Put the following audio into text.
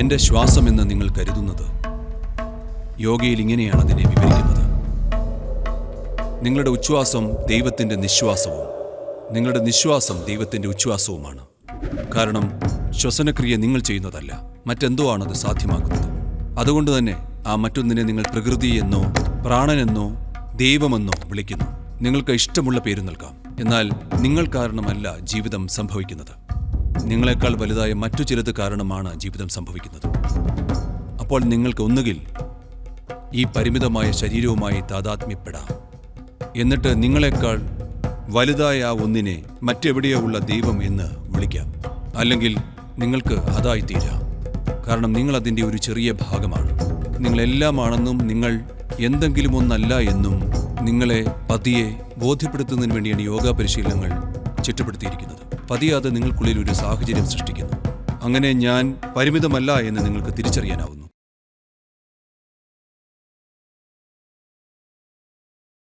എൻ്റെ ശ്വാസമെന്ന് നിങ്ങൾ കരുതുന്നത് യോഗയിൽ ഇങ്ങനെയാണ് അതിനെ വിവരിക്കുന്നത്. നിങ്ങളുടെ ഉച്ഛ്വാസം ദൈവത്തിൻ്റെ നിശ്വാസവും നിങ്ങളുടെ നിശ്വാസം ദൈവത്തിൻ്റെ ഉച്ഛ്വാസവുമാണ്. കാരണം ശ്വസനക്രിയ നിങ്ങൾ ചെയ്യുന്നതല്ല, മറ്റെന്തോ ആണത് സാധ്യമാക്കുന്നത്. അതുകൊണ്ട് തന്നെ ആ മറ്റൊന്നിനെ നിങ്ങൾ പ്രകൃതി എന്നോ പ്രാണനെന്നോ ദൈവമെന്നോ വിളിക്കുന്നു. നിങ്ങൾക്ക് ഇഷ്ടമുള്ള പേര് നൽകാം. എന്നാൽ നിങ്ങൾ കാരണമല്ല ജീവിതം സംഭവിക്കുന്നത്. നിങ്ങളെക്കാൾ വലുതായ മറ്റു ചിലത് കാരണമാണ് ജീവിതം സംഭവിക്കുന്നത്. അപ്പോൾ നിങ്ങൾക്ക് ഒന്നുകിൽ ഈ പരിമിതമായ ശരീരവുമായി താതാത്മ്യപ്പെടാം, എന്നിട്ട് നിങ്ങളെക്കാൾ വലുതായ ആ ഒന്നിനെ മറ്റെവിടെയോ ഉള്ള ദൈവം എന്ന് വിളിക്കാം. അല്ലെങ്കിൽ നിങ്ങൾക്ക് അതായിത്തീരാം. കാരണം നിങ്ങൾ അതിൻ്റെ ഒരു ചെറിയ ഭാഗമാണ്. നിങ്ങളെല്ലാമാണെന്നും നിങ്ങൾ എന്തെങ്കിലും ഒന്നല്ല എന്നും നിങ്ങളെ പതിയെ ബോധ്യപ്പെടുത്തുന്നതിന് വേണ്ടിയാണ് യോഗ പരിശീലനങ്ങൾ ചിട്ടപ്പെടുത്തിയിരിക്കുന്നത്. പതിയെ അത് നിങ്ങൾക്കുള്ളിൽ ഒരു സാഹചര്യം സൃഷ്ടിക്കുന്നു. അങ്ങനെ ഞാൻ പരിമിതമല്ല എന്ന് നിങ്ങൾക്ക് തിരിച്ചറിയാനാവുന്നു.